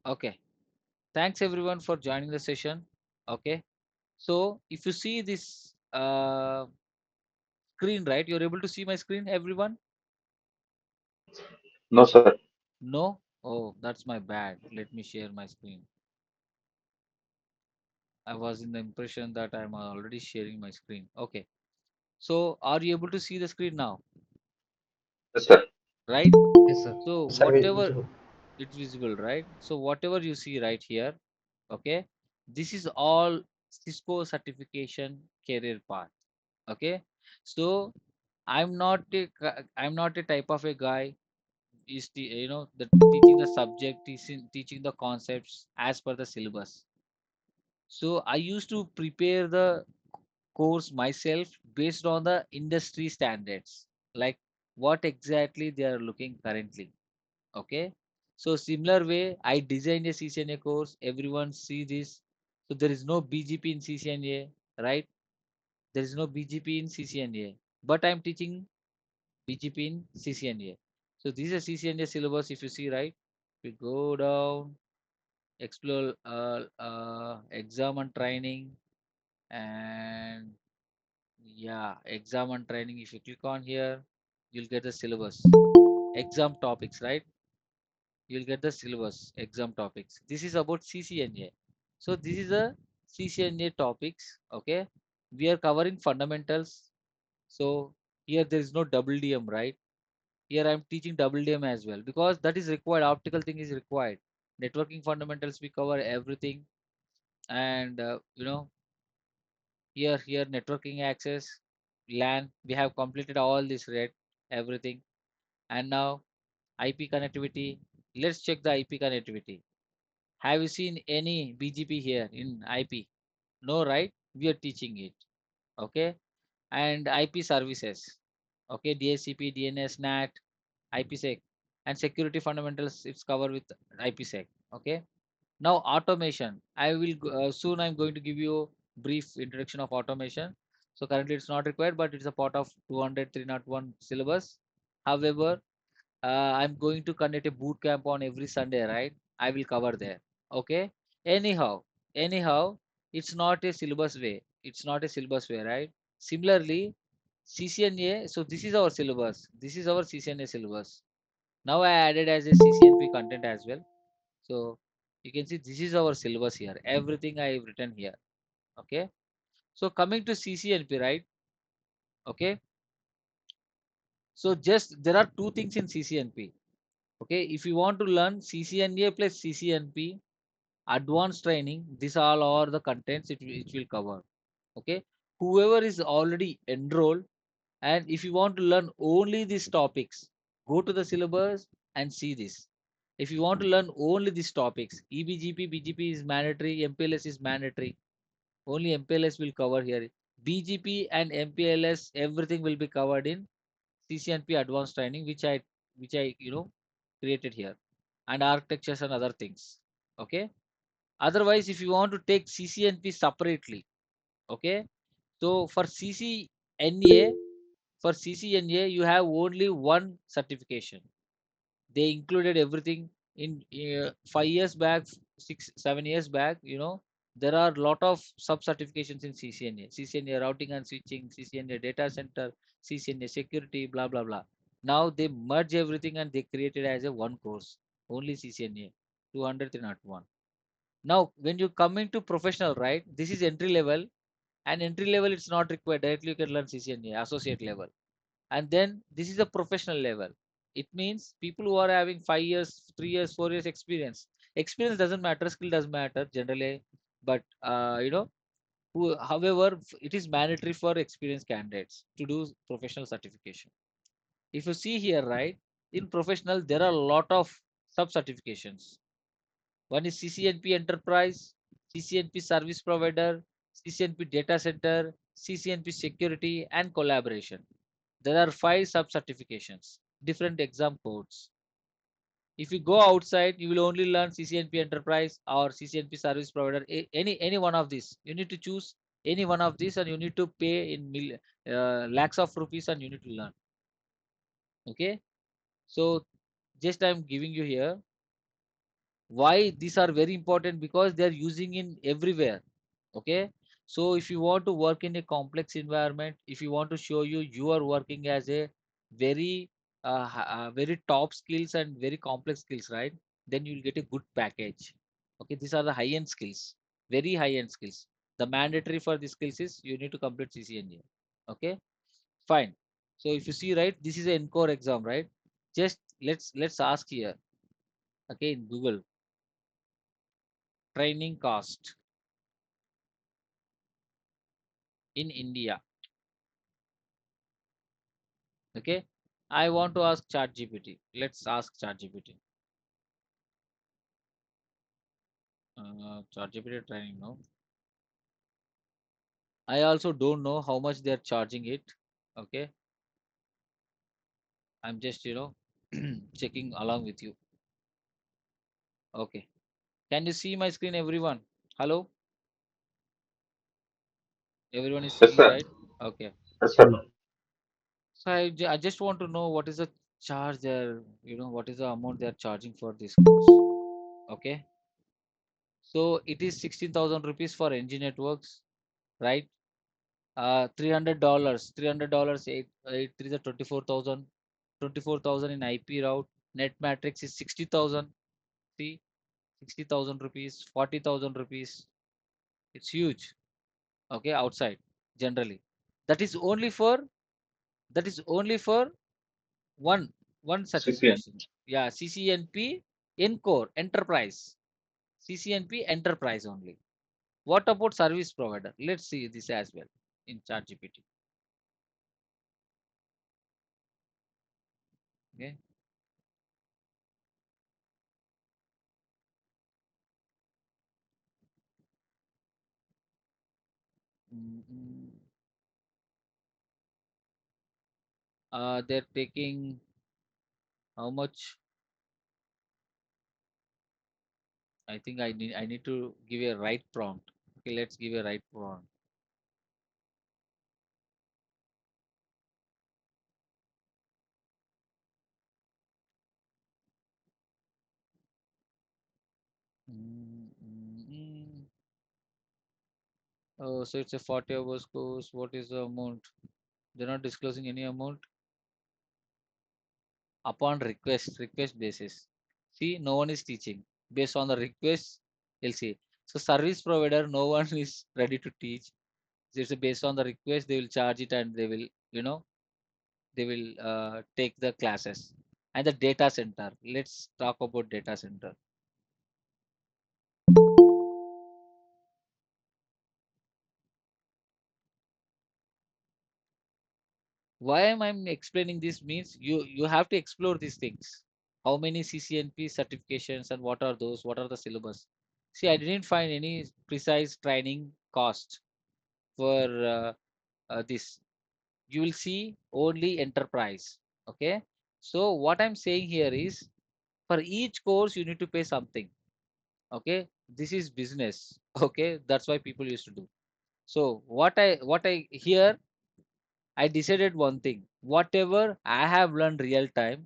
Okay. Thanks everyone for joining the session. Okay. So if you see this screen, right? You're able to see my screen, everyone? No, sir. No? Oh, that's my bad. Let me share my screen. I was in the impression that I'm already sharing my screen. Okay. So are you able to see the screen now? Yes, sir. Right? Yes, sir. So Yes, sir. whatever Visible. it's visible, right? So whatever you see right here, okay, this is all Cisco certification career path. Okay. So I'm not a type of a guy is the the teaching the subject, teaching the concepts as per the syllabus. So I used to prepare the course myself based on the industry standards, like what exactly they are looking currently. Okay. So similar way, I designed a CCNA course. Everyone see this. So there is no BGP in CCNA, right? There is no BGP in CCNA, but I'm teaching BGP in CCNA. So this is a CCNA syllabus. If you see, right, we go down, explore exam and training, and yeah, exam and training. If you click on here, you'll get the syllabus, exam topics, right? You'll get the syllabus, exam topics. This is about CCNA. So this is a CCNA topics. Okay, we are covering fundamentals. So here there is no double DM, right? Here I'm teaching double DM as well because that is required. Optical thing is required. Networking fundamentals we cover everything, and here networking access, LAN we have completed all this, right? Everything, and now IP connectivity. Let's check the IP connectivity. Have you seen any BGP here in IP? No, right? We are teaching it. Okay, and IP services. Okay, DHCP, DNS, NAT, IPsec, and security fundamentals. It's covered with IPsec. Okay. Now automation. I will soon. I'm going to give you brief introduction of automation. So currently it's not required, but it's a part of 200 301 syllabus. However, I'm going to conduct a boot camp on every Sunday, right? I will cover there. Okay. Anyhow, it's not a syllabus way. It's not a syllabus way, right? Similarly, CCNA. So this is our syllabus. This is our CCNA syllabus. Now I added as a CCNP content as well. So you can see this is our syllabus here. Everything I have written here. Okay. So coming to CCNP, right? Okay. So just there are two things in CCNP. Okay. If you want to learn CCNA plus CCNP advanced training, these all are the contents it will cover. Okay. Whoever is already enrolled, and if you want to learn only these topics, go to the syllabus and see this. If you want to learn only these topics, EBGP, BGP is mandatory, MPLS is mandatory. Only MPLS will cover here. BGP and MPLS, everything will be covered in CCNP advanced training, which I created here, and architectures and other things. Okay. Otherwise, if you want to take CCNP separately, okay. So for CCNA, you have only one certification. They included everything in 5 years back, 6 7 years back. There are a lot of sub certifications in CCNA. CCNA routing and switching, CCNA data center, CCNA security, blah blah blah. Now they merge everything and they created as a one course, only CCNA 200 Now when you come into professional, right, this is entry level, and entry level it's not required. Directly you can learn CCNA associate level, and then this is a professional level. It means people who are having 5 years, 3 years, 4 years experience doesn't matter, skill doesn't matter generally, but however, it is mandatory for experienced candidates to do professional certification. If you see here, right, in professional there are a lot of sub certifications. One is CCNP enterprise, CCNP service provider, CCNP data center, CCNP security and collaboration. There are 5 sub-certifications, different exam codes. If you go outside, you will only learn CCNP Enterprise or CCNP Service Provider, any one of these. You need to choose any one of these, and you need to pay in lakhs of rupees, and you need to learn. Okay, so just I'm giving you here. Why these are very important? Because they are using in everywhere. Okay, so if you want to work in a complex environment, if you want to show you are working as a very very top skills and very complex skills, right? Then you'll get a good package. Okay, these are the high end skills, very high end skills. The mandatory for these skills is you need to complete CCNA. Okay, fine. So if you see, right, this is an encore exam, right? Just let's ask here. Okay, in Google, training cost in India. Okay, I want to ask ChatGPT. Let's ask ChatGPT. ChatGPT training, no. I also don't know how much they are charging it. Okay, I'm just checking along with you. Okay, can you see my screen, everyone? Hello, everyone is Yes, seeing, sir. right? Okay, Yes, sir. so I just want to know what is the charge there. What is the amount they are charging for this course? Okay, so it is 16,000 rupees for NG networks, right? $300, $300, eight three is 24,000, 24,000 in IP route. Net matrix is 60,000. See, 60,000 rupees, 40,000 rupees. It's huge. Okay, outside generally. That is only for that is only for one one CCN. certification. Yeah, CCNP Encore Enterprise. CCNP Enterprise only. What about service provider? Let's see this as well in ChatGPT. Okay. Mm, mm. They're taking how much? I think I need to give a right prompt. Okay, let's give a right prompt. Mm, mm, mm. Oh, so it's a 40 hours course. What is the amount? They're not disclosing any amount upon request basis. See, no one is teaching. Based on the request, you'll see. So service provider, no one is ready to teach. So it's based on the request, they will charge it and they will take the classes. And the data center. Let's talk about data center. Why am I explaining this means you have to explore these things. How many CCNP certifications and what are those? What are the syllabus? See, I didn't find any precise training cost for this. You will see only enterprise. Okay. So what I'm saying here is for each course you need to pay something. Okay. This is business. Okay. That's why people used to do. So what I here I decided one thing. Whatever I have learned real time.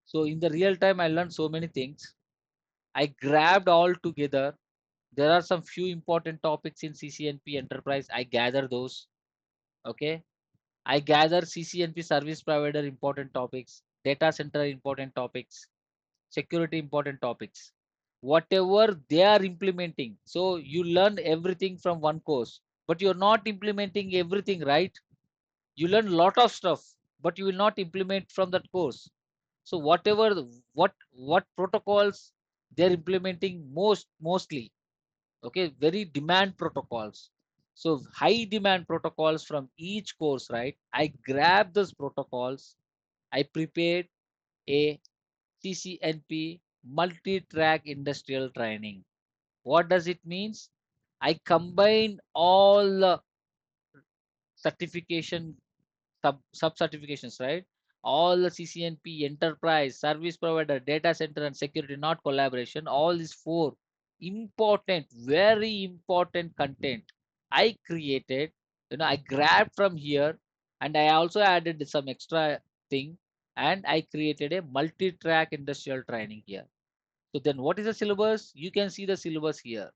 So in the real time, I learned so many things. I grabbed all together. There are some few important topics in CCNP enterprise. I gather those. Okay. I gather CCNP service provider important topics, data center important topics, security important topics. Whatever they are implementing. So you learn everything from one course, but you're not implementing everything, right? You learn a lot of stuff, but you will not implement from that course. So whatever what protocols they're implementing mostly, okay, very demand protocols. So high demand protocols from each course, right? I grabbed those protocols. I prepared a CCNP multi-track industrial training. What does it means? I combine all the certification sub certifications, right? All the CCNP, enterprise, service provider, data center, and security, not collaboration. All these four important, very important content I created. I grabbed from here, and I also added some extra thing, and I created a multi-track industrial training here. So then what is the syllabus? You can see the syllabus here.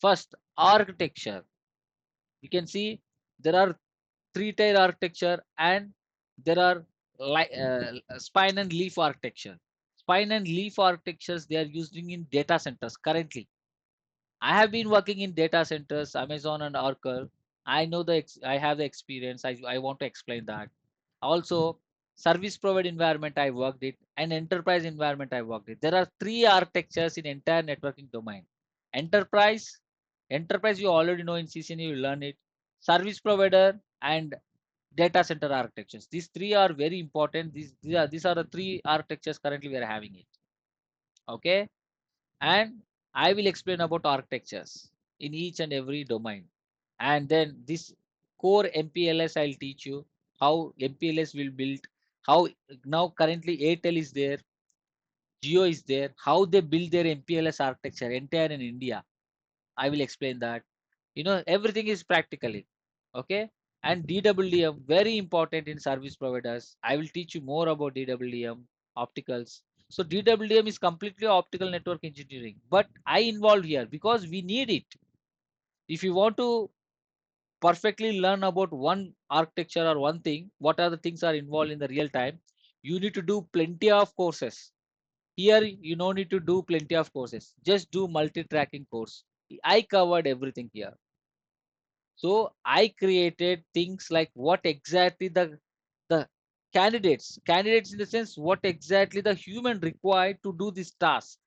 First, architecture. You can see there are three-tier architecture and there are spine and leaf architecture. Spine and leaf architectures they are using in data centers currently. I have been working in data centers, Amazon and Oracle. I know I have the experience. I want to explain that. Also, service provider environment I worked it and enterprise environment I worked it. There are three architectures in entire networking domain. Enterprise, enterprise you already know in CCNA you learn it. Service provider and data center architectures. These three are very important. These are the three architectures currently we are having it. Okay, and I will explain about architectures in each and every domain. And then this core MPLS I'll teach you how MPLS will build, how now currently Airtel is there, Geo is there, how they build their MPLS architecture entire in India. I will explain that. Everything is practically okay. And DWDM very important in service providers. I will teach you more about DWDM opticals. So DWDM is completely optical network engineering, but I involved here because we need it. If you want to perfectly learn about one architecture or one thing, what are the things are involved in the real time, you need to do plenty of courses. Here you no need to do plenty of courses. Just do multi-tracking course. I covered everything here. So I created things like what exactly the candidates in the sense what exactly the human required to do this task.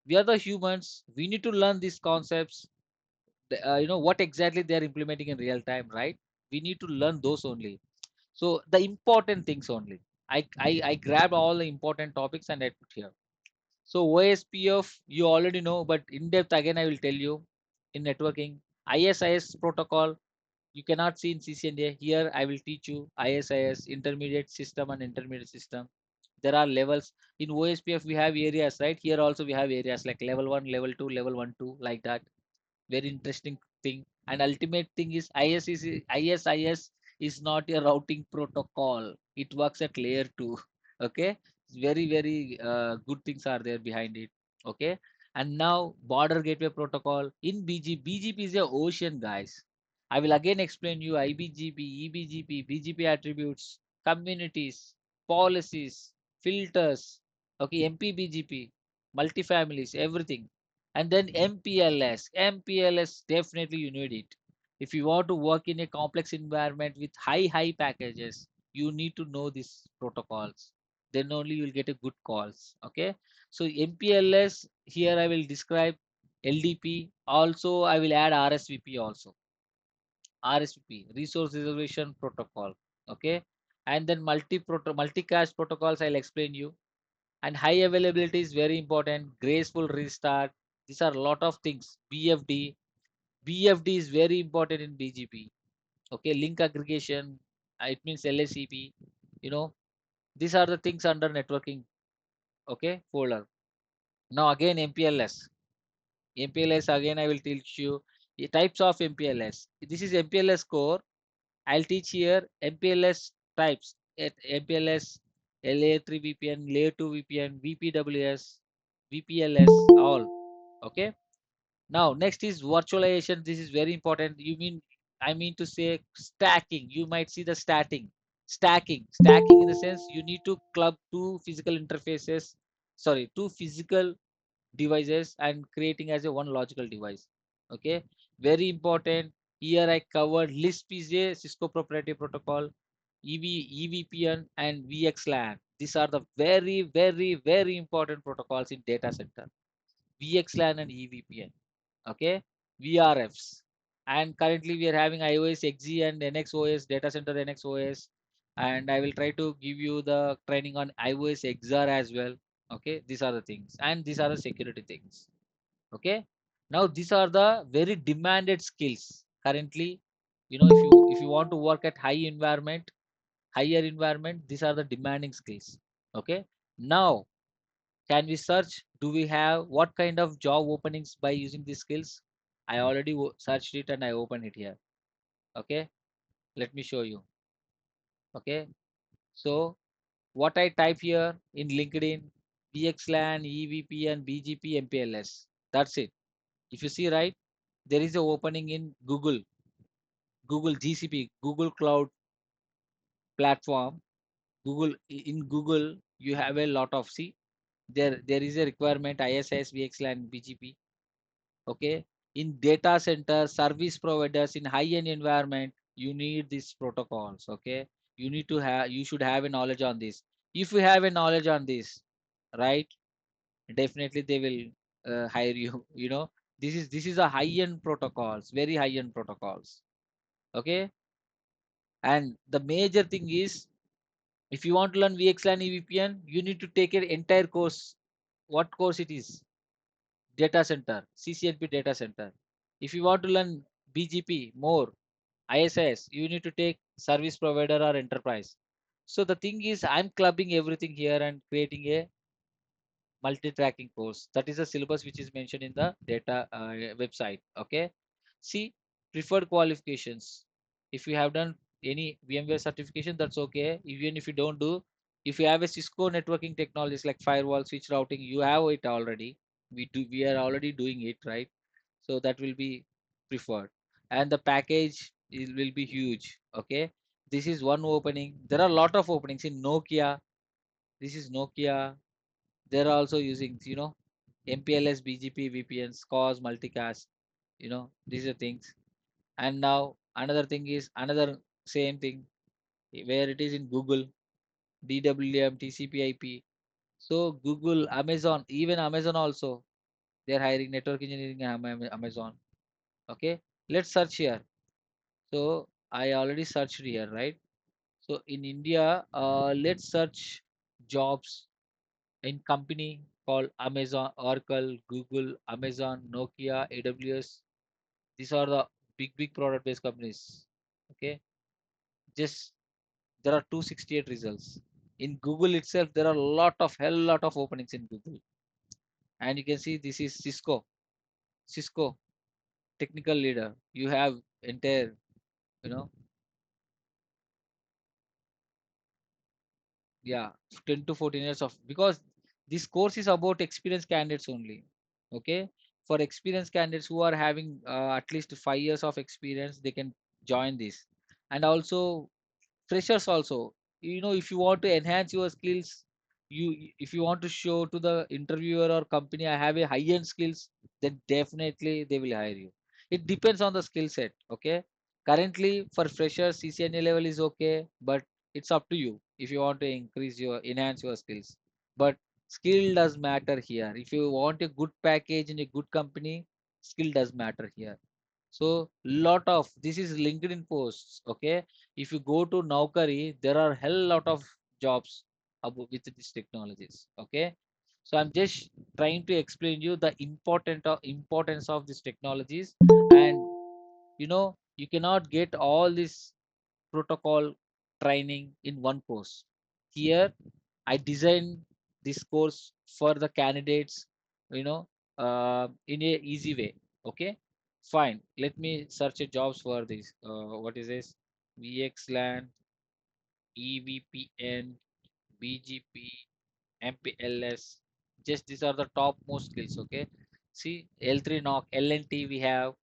We are the humans. We need to learn these concepts. What exactly they are implementing in real time, right? We need to learn those only. So the important things only. I grabbed all the important topics and I put here. So OSPF you already know, but in depth again I will tell you in networking. ISIS protocol you cannot see in CCNA. Here I will teach you ISIS, intermediate system and intermediate system. There are levels. In OSPF we have areas, right? Here also we have areas like level 1, level 2, level 1, 2, like that. Very interesting thing. And ultimate thing is ISIS is not a routing protocol. It works at layer 2. Okay. Very, very good things are there behind it. Okay. And now border gateway protocol in BGP is a ocean, guys. I will again explain you IBGP, EBGP, BGP attributes, communities, policies, filters, okay, MPBGP, multifamilies, everything. And then MPLS definitely you need it. If you want to work in a complex environment with high packages, you need to know these protocols. Then only you will get a good calls. Okay. So MPLS here I will describe LDP. Also I will add RSVP also. RSVP, resource reservation protocol. Okay. And then multicast protocols I'll explain you. And high availability is very important. Graceful restart. These are a lot of things. BFD is very important in BGP. Okay, link aggregation. It means LACP. You know, these are the things under networking. Okay, folder. Now again MPLS. MPLS again I will teach you the types of MPLS. This is MPLS core. I'll teach here MPLS types. MPLS, LA3 VPN, Layer 2 VPN, VPWS, VPLS, all. Okay. Now, next is virtualization. This is very important. I mean to say stacking. You might see the stacking in the sense you need to club two physical interfaces, sorry, two physical devices and creating as a one logical device. Okay, very important. Here I covered Lisp is a Cisco proprietary protocol, EVPN and VXLAN. These are the very important protocols in data center. VXLAN and EVPN. Okay, VRFs. And currently we are having iOS XE and NXOS data center NXOS, and I will try to give you the training on iOS XR as well. Okay, these are the things and these are the security things. Okay, now these are the very demanded skills currently. If you want to work at higher environment, these are the demanding skills. Okay, now can we search? Do we have what kind of job openings by using these skills? I already searched it and I open it here. Okay, let me show you. Okay, so what I type here in LinkedIn, VXLAN, EVPN, BGP, MPLS. That's it. If you see right, there is a opening in Google GCP, Google Cloud Platform. In Google, you have a lot of, see, there is a requirement ISS, VXLAN, BGP. Okay, in data center service providers in high-end environment, you need these protocols. Okay, you should have a knowledge on this. If you have a knowledge on this, right, definitely they will hire you. This is a high-end protocols, very high-end protocols. Okay, and the major thing is, if you want to learn VXLAN EVPN, you need to take an entire course. What course it is? Data center, CCNP data center. If you want to learn BGP more, ISS, you need to take service provider or enterprise. So the thing is, I'm clubbing everything here and creating a multi-tracking course. That is the syllabus which is mentioned in the data website. Okay. See, preferred qualifications. If you have done any VMware certification, that's okay. Even if you don't do, if you have a Cisco networking technologies like firewall, switch routing, you have it already. We are already doing it, right? So that will be preferred. And the package will be huge. Okay. This is one opening. There are a lot of openings in Nokia. This is Nokia. They're also using, MPLS, BGP, VPNs, COS, multicast, these are things. And now another thing is another same thing where it is in Google, DWM, TCP/IP. So Google, Amazon, even Amazon also, they're hiring network engineering in Amazon. Okay, let's search here. So I already searched here, right? So in India, let's search jobs in company called Amazon, Oracle, Google, Amazon, Nokia, AWS. These are the big product based companies. Okay, just there are 268 results. In Google itself, there are a hell lot of openings in Google. And you can see this is Cisco technical leader. You have entire, you know, yeah, 10 to 14 years of, because this course is about experienced candidates only. Okay, for experienced candidates who are having at least 5 years of experience, they can join this. And also freshers also, if you want to enhance your skills, if you want to show to the interviewer or company, I have a high end skills, then definitely they will hire you. It depends on the skill set. Okay, currently for freshers CCNA level is okay, but it's up to you if you want to enhance your skills. But skill does matter here. If you want a good package in a good company, skill does matter here. So lot of this is LinkedIn posts. Okay, if you go to Naukari, there are hell lot of jobs with these technologies. Okay, so I'm just trying to explain you the importance of these technologies. And you cannot get all this protocol training in one course. Here I designed this course for the candidates, you know, in a easy way. Okay, fine. Let me search a jobs for this. What is this? VXLAN, EVPN, BGP, MPLS. Just these are the top most skills. Okay. See, L3 knock, LNT we have,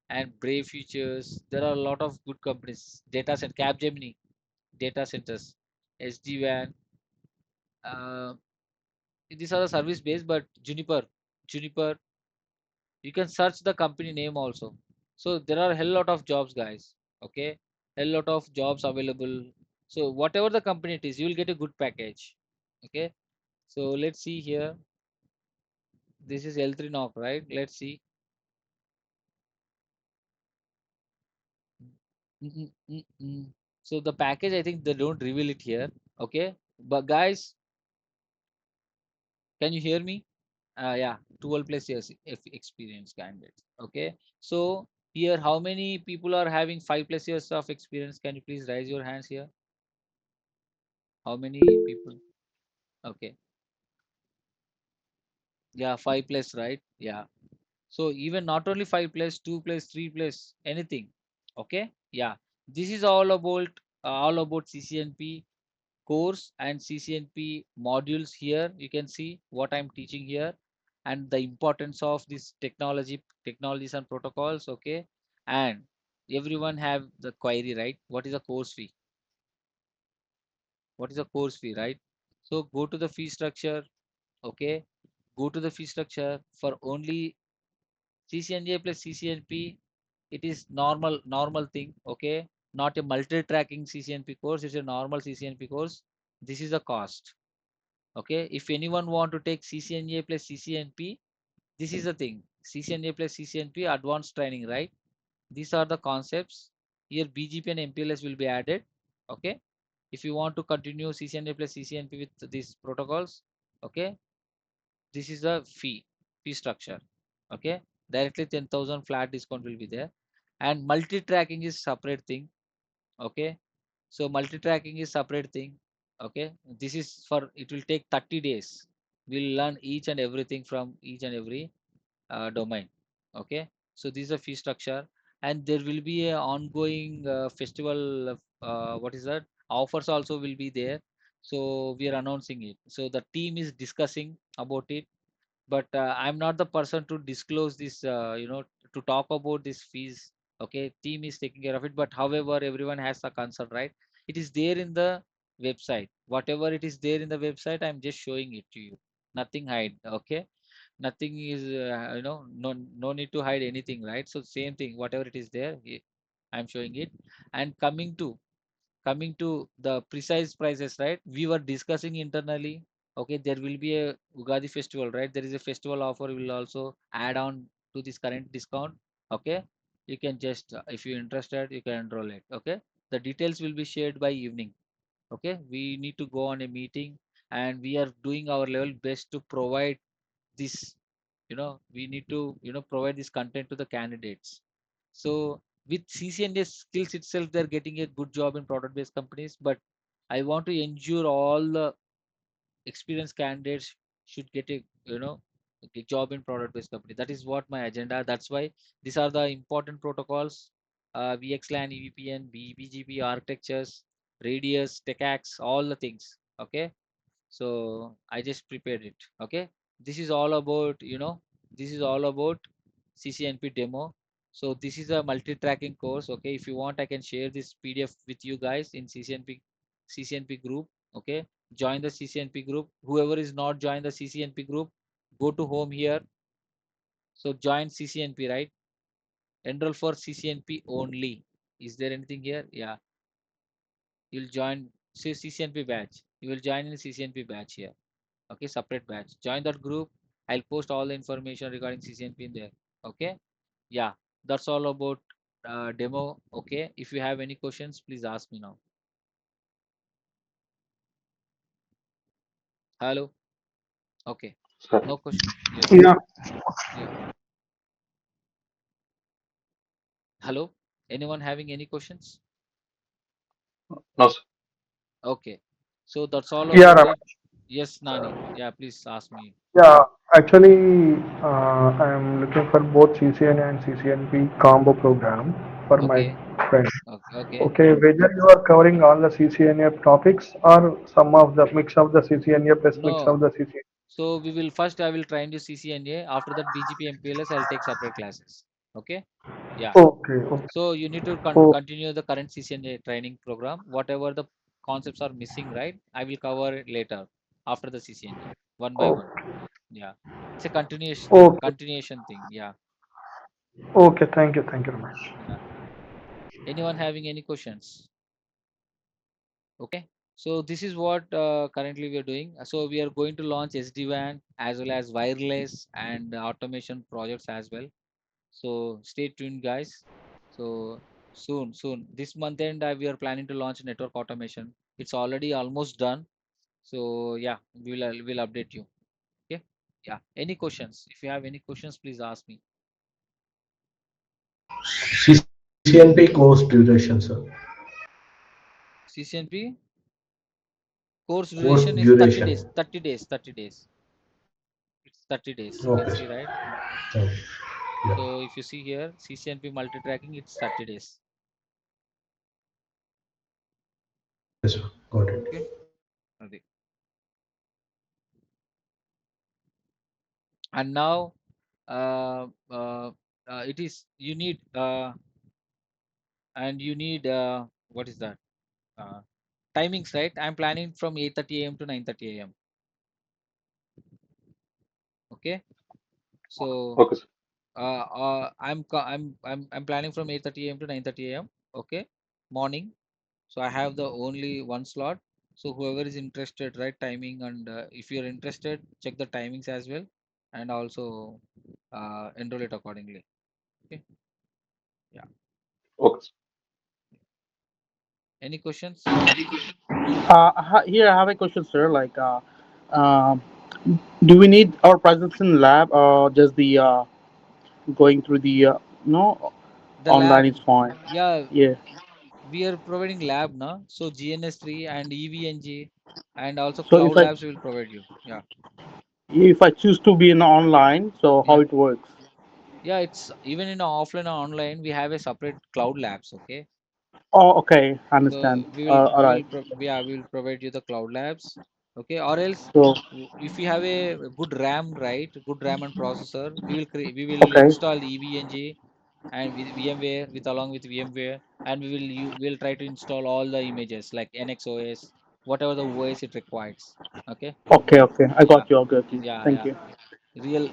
and Brave Futures. There are a lot of good companies. Data center, Capgemini, data centers, SD-WAN. Uh, these are the service based, but Juniper, you can search the company name also. So there are a hell lot of jobs, guys. Okay, hell lot of jobs available. So whatever the company it is, you will get a good package. Okay, so let's see here. This is L3 knock, right? Let's see. Mm, mm, mm, mm. So the package, I think they don't reveal it here. Okay, but guys, can you hear me? Yeah, 12 plus years experience candidates. Okay, so here, how many people are having 5 plus years of experience? Can you please raise your hands here? How many people? Okay, yeah, 5 plus, right? Yeah. So even not only 5 plus, 2 plus, 3 plus, anything. Okay, yeah. This is all about CCNP. course and CCNP modules here. You can see what I'm teaching here and the importance of this technologies and protocols. Okay. And everyone have the query, right? What is a course fee? What is a course fee, right? So go to the fee structure. Okay. Go to the fee structure for only CCNA plus CCNP. It is normal thing. Okay. Not a multi-tracking CCNP course. It's a normal CCNP course. This is the cost. Okay. If anyone want to take CCNA plus CCNP, this is the thing. CCNA plus CCNP advanced training, right? These are the concepts. Here BGP and MPLS will be added. Okay. If you want to continue CCNA plus CCNP with these protocols, okay, this is the fee structure. Okay. Directly 10,000 flat discount will be there. And multi-tracking is separate thing. Okay. So multi-tracking is separate thing. Okay. This is for, it will take 30 days. We'll learn each and everything from each and every domain. Okay. So this is a fee structure, and there will be a ongoing festival. What is that? Offers also will be there. So we are announcing it. So the team is discussing about it, but I'm not the person to disclose this. To talk about this fees. Okay, team is taking care of it. But however, everyone has a concern, right? It is there in the website. Whatever it is there in the website, I'm just showing it to you. Nothing hide. Okay, nothing is no need to hide anything, right? So same thing, whatever it is there, I'm showing it. And coming to the precise prices, right? We were discussing internally. Okay, there will be a Ugadi festival, right? There is a festival offer will also add on to this current discount. Okay, you can just if you're interested, you can enroll it. Okay, the details will be shared by evening. Okay, we need to go on a meeting, and we are doing our level best to provide this. We need to provide this content to the candidates. So with CCNA skills itself, they're getting a good job in product based companies, but I want to ensure all the experienced candidates should get a job in product based company. That is what my agenda. That's why these are the important protocols: VXLAN, EVPN, BGP architectures, radius, TechAX, all the things. Okay, so I just prepared it. Okay, this is all about this is all about CCNP demo. So this is a multi-tracking course. Okay, if you want, I can share this PDF with you guys in CCNP group. Okay, join the CCNP group. Whoever is not joined the CCNP group, go to home here. So join CCNP, right? Enroll for CCNP only. Is there anything here? Yeah, you'll join. Say CCNP batch. You will join in CCNP batch here. Okay, separate batch. Join that group. I'll post all the information regarding CCNP in there. Okay, yeah, that's all about demo. Okay, if you have any questions, please ask me now. Hello. Okay, Sir. no question. Yes. Yeah, Yeah. Hello, anyone having any questions? No, sir. Okay, so that's all yeah, about it. Ramesh. Yes, Nani. Yeah, please ask me. Yeah, actually, I'm looking for both CCN and CCNP combo program for my Okay. friend. Okay. Okay. Okay, whether you are covering all the CCNA topics or some of the mix of the CCNA plus mix of No. the CCNA. So we will first, I will train you CCNA. After that, BGP MPLS, I'll take separate classes. Okay. Yeah. Okay, okay, So you need to oh, continue the current CCNA training program. Whatever the concepts are missing, right? I will cover it later after the CCNA, one by one. okay, Yeah. It's a okay, continuation thing. Yeah. okay. Thank you, Ramesh. Yeah. Anyone having any questions? Okay. So this is what currently we are doing. So we are going to launch SD-WAN as well as wireless and automation projects as well. So stay tuned, guys. So soon, this month end, we are planning to launch network automation. It's already almost done. So yeah, we'll update you. Okay. Yeah. Any questions? If you have any questions, please ask me. CCNP course duration, sir. CCNP course Course duration is 30 duration. days. 30 days. 30 days. It's 30 days. You can Okay, see, sir. right? Okay. Yeah. So if you see here, CCNP multi-tracking, it's 30 days. Yes, sir. Got it. Okay. And now uh, uh, it is you need and you need what is that uh, timings, right? I'm planning from 8:30 a.m. to 9:30 a.m. Okay, so Okay, sir. I'm planning from 8:30 a.m. to 9:30 a.m. Okay, morning. So I have the only one slot. So whoever is interested, right, timing, and if you're interested, check the timings as well, and also enroll it accordingly. Okay. Yeah. Okay, sir. Any questions? Here I have a question, sir. Um, do we need our presence in lab or just the going through the no The online lab, is fine? yeah, Yeah. we are providing lab now. So GNS3 and EVNG, and also So cloud labs will provide you. Yeah. if I choose to be in online, so how Yeah. it works? Yeah, it's even in offline or online, we have a separate cloud labs. Okay. Oh, okay, So understand. we will All we right. will yeah, we will provide you the cloud labs. Okay, or else So if you have a good RAM, right, good RAM and processor, we will okay, install EVNG and with VMware with along with VMware, and will try to install all the images like NXOS, whatever the OS it requires. Okay, okay. I yeah, got you. I got you. yeah, Thank yeah. you. Real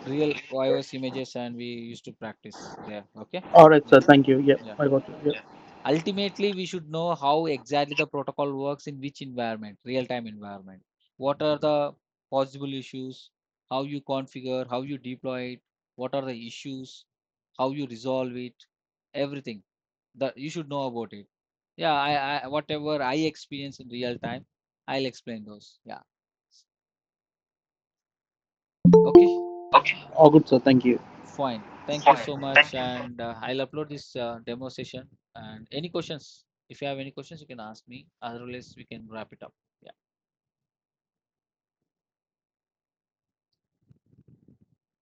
iOS images, and we used to practice there. Okay, All right, yeah, sir. Thank you. Yeah, yeah. I got you. Yeah. Ultimately, we should know how exactly the protocol works in which environment, real-time environment. What are the possible issues, how you configure, how you deploy it, what are the issues, how you resolve it, everything that you should know about it. Yeah, I whatever I experience in real time, I'll explain those. Yeah. Okay, All good, sir. Thank you. fine. Thank you so much, and I'll upload this demo session. And any questions? If you have any questions, you can ask me. Otherwise, we can wrap it up. Yeah.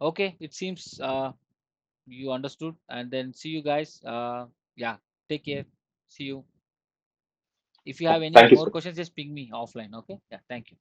Okay, it seems you understood. And then see you guys. Yeah, take care. See you. If you have any Thank you, more sir. questions, just ping me offline. Okay. Yeah, thank you.